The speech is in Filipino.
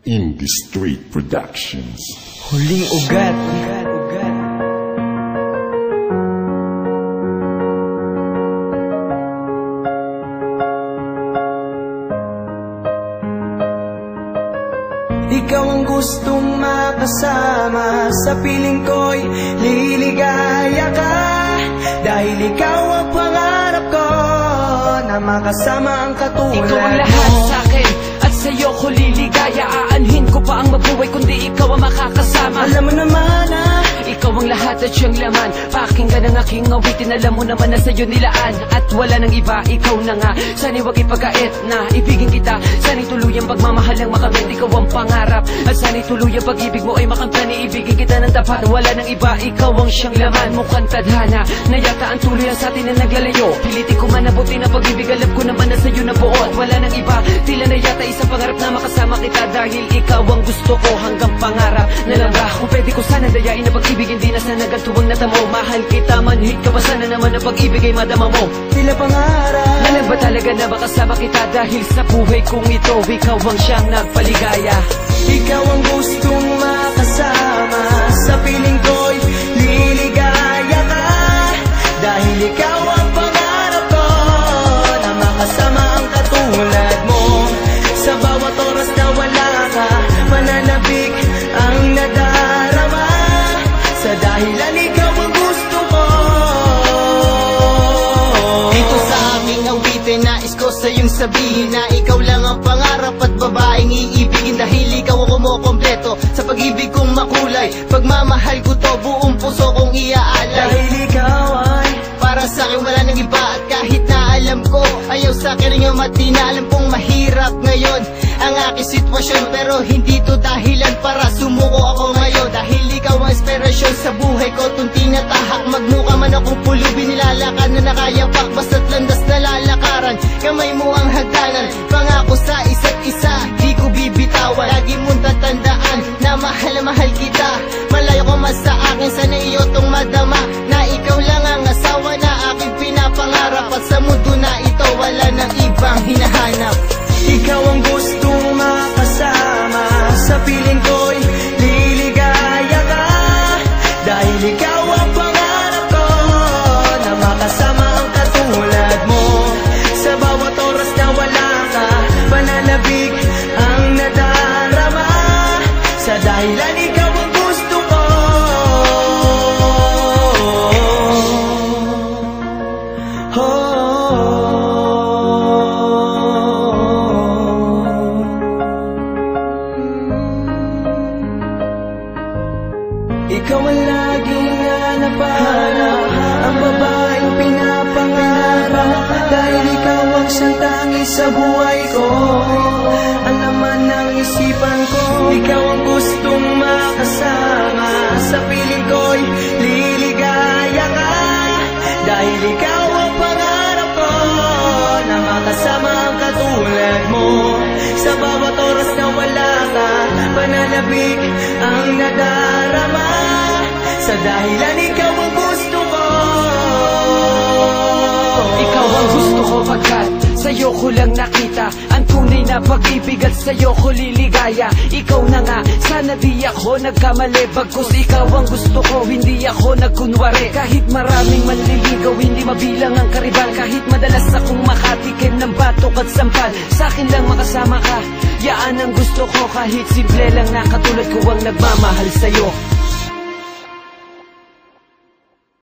Indie Street Productions. Huling ugat. Ikaw ang gustong makasama, sa piling ko'y liligaya ka. Dahil ikaw ang pangarap ko, na makasama ang katulad mo. Ikaw ang lahat sa'kin, at sa'yo ko liligaya. Aanhin ko pa ang mabuhay, kundi ikaw ang makakasama. Alam mo naman ikaw ang lahat at siyang laman. Pakinggan ang aking awitin, alam mo naman na sa'yo nilaan. At wala nang iba, ikaw na nga. Sana'y wag ipagkait na ibigin kita. Sana'y tuluyang pagmamahal ang makamit, ikaw ang pangarap. At sana'y tuluyang pag-ibig mo ay makamtani. Ibigin kita ng tapat, wala nang iba, ikaw ang siyang laman. Mukhang tadhana, na yata ang tuloy sa atin na naglalayo. Pilitin ko man abutin ang pag-ibig, alam ko naman na sa'yo na buo. At wala nang iba, tila na yata isang pangarap na makasama kita. Dahil ikaw ang gusto ko hanggang pangarap na lang ba. Kung pwede ko sana dayain na pag-ibig, hindi na sana gantuwang natamo. Mahal kita, manhit ka pa sana naman ang pag-ibig ay madama mo. tila pangarap. Alam ba talaga na makasama kita? Dahil sa buhay kong ito, ikaw ang siyang nagpaligaya. Ikaw ang gustong makasama, sa piling ko'y liligaya ka. Dahil ikaw ang pangarap ko, na makasama ang katulad mo. Sa bawat oras na wala ka, mananabik ang nadarama. Sa dahilan ikaw ang gusto ko. Dito sa aming awitin, nais ko sa iyong sabihin na ikaw lang ang pangarap at babaeng iibigin. Dahil ikaw ang kumukompleto sa pag-ibig kong makulay. Pagmamahal ko to, buong puso kong iaalay. Dahil ikaw ay para sa akin wala nang iba. At kahit na alam ko ayaw sa akin ang iyong matina, alam kong mahirap ngayon ang aking sitwasyon, pero hindi to dahilan para sumuko ako ngayon. Dahil ikaw ang inspirasyon sa buhay ko, tunti na tahak. Magmukha man akong pulubi, nilalakad na nakayapak. Basta't landas na lalakaran, kamay mo ang hagdanan. Pangako sa isa't isa, di ko bibitawan. Lagi mong tatandaan na mahal na mahal kita. Malayo ko man sa akin, sana iyo tong madama, na ikaw lang ang asawa na aking pinapangarap. At sa mundo na ito, wala nang ibang hinahanap. ikaw ang gustong makasama, sa piling ko'y liligaya ka. Dahil ikaw ang pangarap ko, na makasama ang katulad mo. Sa bawat oras na wala ka, pananabik ang nadarama. Sa dahilan ikaw ang gusto ko. Ikaw ang laging hanapan, ang babaeng pinapangarap. Dahil ikaw ang siyang tangi sa buhay ko, ang laman ng isipan ko. Ikaw ang gustong makasama, sa piling ko'y liligaya ka. Dahil ikaw ang pangarap ko, na makasama ang katulad mo. Sa bawat oras na wala ka, pananabik ang nadarama. Sa dahilan ikaw ang gusto ko. Ikaw ang gusto ko pagkat sa'yo ko lang nakita ang tunay na pag-ibig, at sa'yo ko liligaya. Ikaw na nga, sana di ako nagkamali. Bagkus ikaw ang gusto ko, hindi ako nagkunwari. Kahit maraming manliligaw, hindi mabilang ang karibal. Kahit madalas akong makatikim ng batok at sampal, sa'kin lang makasama ka, yaan ang gusto ko. Kahit simple lang na katulad ko ang nagmamahal sa'yo.